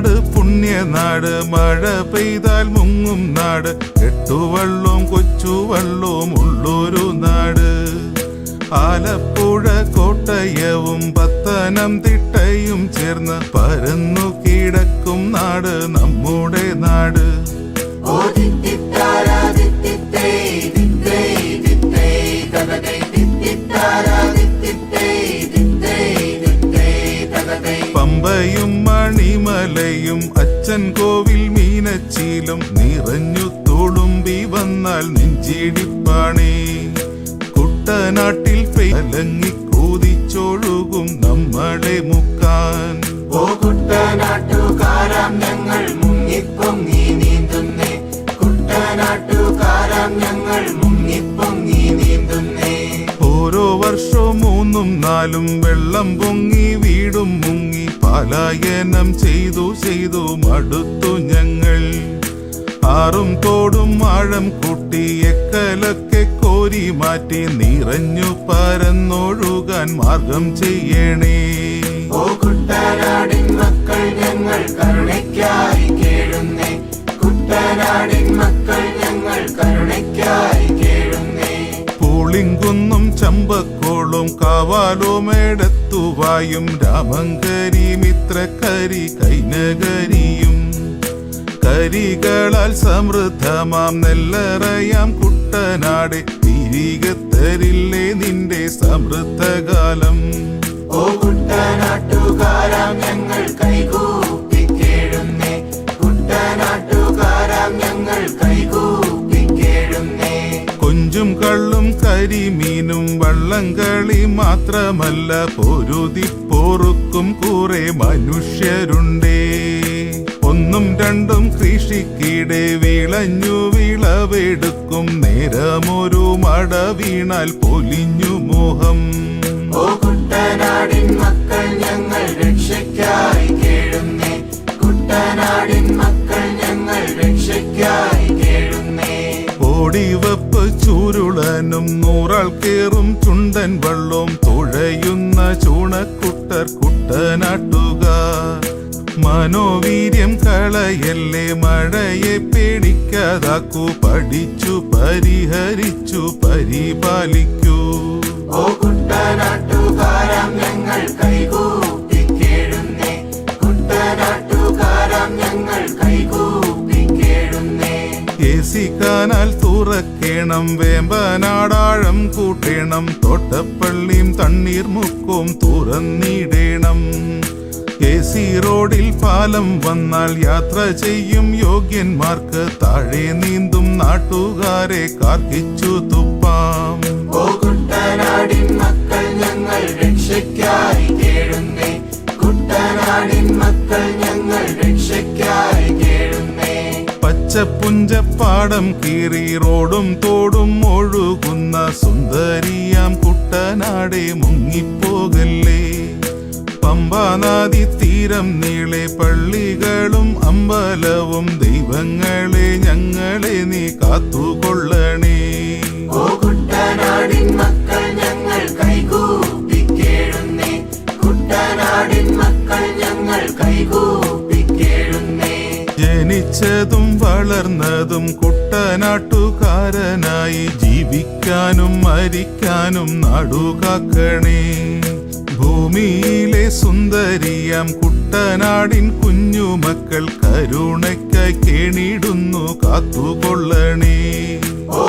നാട് പുണ്യനാട്, മഴ പെയ്താൽ മുങ്ങും നാട്, കെട്ടുവള്ളവും കൊച്ചുവള്ളവും ഉള്ളൊരു നാട്. ആലപ്പുഴ കോട്ടയവും പത്തനംതിട്ടയും ചേർന്ന് പരന്നു കിടക്കും നാട് നമ്മുടെ നാട്. പമ്പയും മണിമലയും അച്ഛൻ കോവിൽ മീനച്ചിലും നിറഞ്ഞു തുളുമ്പി വന്നാൽ നെഞ്ചിടിപ്പാണേ. കുട്ടനാട്ടിൽ പെയ്ലങ്ങി കൂതിച്ചൊഴുകും നമ്മളെ മുക്കാൻ. ഓ കുട്ടനാട്ടുകാരാം ഞങ്ങൾ മുങ്ങിപ്പൊങ്ങി നീന്തുന്നേ, കുട്ടനാട്ടുകാരാം ഞങ്ങൾ മുങ്ങിപ്പൊങ്ങി നീന്തുന്നേ. ഓരോ വർഷവും 3ഉം 4ഉം വെള്ളം പൊങ്ങി വീടും മുങ്ങി പലായനം ചെയ്തു മടുത്തു ഞങ്ങൾ. ആറും തോടും ആഴം കൂട്ടി എക്കലൊക്കെ കോരി മാറ്റി നിറഞ്ഞു പരന്നൊഴുകാൻ മാർഗം ചെയ്യണേ. ഓ കുട്ടനാടിൻ മക്കൾ ഞങ്ങൾ കരുണയ്ക്കായി കേഴുന്നേ, കുട്ടനാടിൻ മക്കൾ ഞങ്ങൾ കരുണയ്ക്കായി കേഴുന്നേ. പൂളിങ്കുന്നും ചമ്പക്കോളും കാവാലോമേടത്തുവായും രാമങ്കരി മിത്രക്കരി കൈനകരിയും കരികളാൽ സമൃദ്ധമാം നെല്ലറയാം കുട്ടനാടെ തിരികെ തരില്ലേ നിന്റെ സമൃദ്ധകാലം. ഓ കുട്ടനാട്ടുകാരാം ഞങ്ങൾ കൈകൂപ്പി കേഴുന്നേ, കുട്ടനാട്ടുകാരാം ഞങ്ങൾ കൈകൂപ്പി കേഴുന്നേ. കൊഞ്ചും കള്ളും കരിമീനും വള്ളംകളി മാത്രമല്ല, പൊരുതി പോറുക്കും കുറെ മനുഷ്യരുണ്ടേ. 1ഉം 2ഉം കൃഷിക്കിടെ വിളഞ്ഞു വിളവെടുക്കും നേരമൊരു മട വീണാൽ പൊലിഞ്ഞു മോഹം. ഓ കുട്ടനാടിൻ മക്കൾ ഞങ്ങൾ രക്ഷയ്ക്കായി കേഴുന്നേ, കുട്ടനാടിൻ മക്കൾ ഞങ്ങൾ രക്ഷയ്ക്കായി കേഴുന്നേ. ഓടിവപ്പ് ചൂരുളനും 100 ആൾ കേറും ചുണ്ടൻ വള്ളവും തുഴയുന്ന ചൂണക്കുട്ടർ കുട്ടനാട്ടുകാർ. മനോവീര്യം കളയല്ലേ, മഴയെ പേടിക്കാതാക്കൂ, പഠിച്ചു പരിഹരിച്ചു പരിപാലിക്കൂ. ഓ കുട്ടനാട്ടുകാരാം ഞങ്ങൾ കൈകൂപ്പി കേഴുന്നേ, കുട്ടനാട്ടുകാരാം ഞങ്ങൾ കൈകൂപ്പി കേഴുന്നേ. AC canal തുറക്കേണം, വേമ്പനാടാഴം കൂട്ടേണം, തോട്ടപ്പള്ളിയും തണ്ണീർമുക്കവും തുറന്നിടേണം. AC റോഡിൽ പാലം വന്നാൽ യാത്ര ചെയ്യും യോഗ്യന്മാർക്ക് താഴെ നീന്തും നാട്ടുകാരെ കാർക്കിച്ചു തുപ്പാം. ഓ കുട്ടനാടിൻ മക്കൾ ഞങ്ങൾ രക്ഷയ്ക്കായി കേഴുന്നേ, കുട്ടനാടിൻ മക്കൾ ഞങ്ങൾ രക്ഷയ്ക്കായി കേഴുന്നേ. പച്ചപ്പുഞ്ചപ്പാടം കീറി റോഡും തോടും ഒഴുകുന്ന സുന്ദരിയാം കുട്ടനാടെ മുങ്ങിപ്പോകല്ലേ. പമ്പാനദി തീരം നീളെ പള്ളികളും അമ്പലവും, ദൈവങ്ങളെ ഞങ്ങളെ നീ കാത്തുകൊള്ളണേ. ഓ കുട്ടനാടിൻ മക്കൾ ഞങ്ങൾ കൈകൂപ്പി കേഴുന്നേ, കുട്ടനാടിൻ മക്കൾ ഞങ്ങൾ കൈകൂപ്പി കേഴുന്നേ. ജനിച്ചതും വളർന്നതും കുട്ടനാട്ടുകാരനായി, ജീവിക്കാനും മരിക്കാനും നാടുകാക്കണേ. ഭൂമിയിലെ സുന്ദരിയാം കുട്ടനാടിൻ കുഞ്ഞുമക്കൾ കരുണയ്ക്കായി കേണിടുന്നു കാത്തുകൊള്ളണേ. ഓ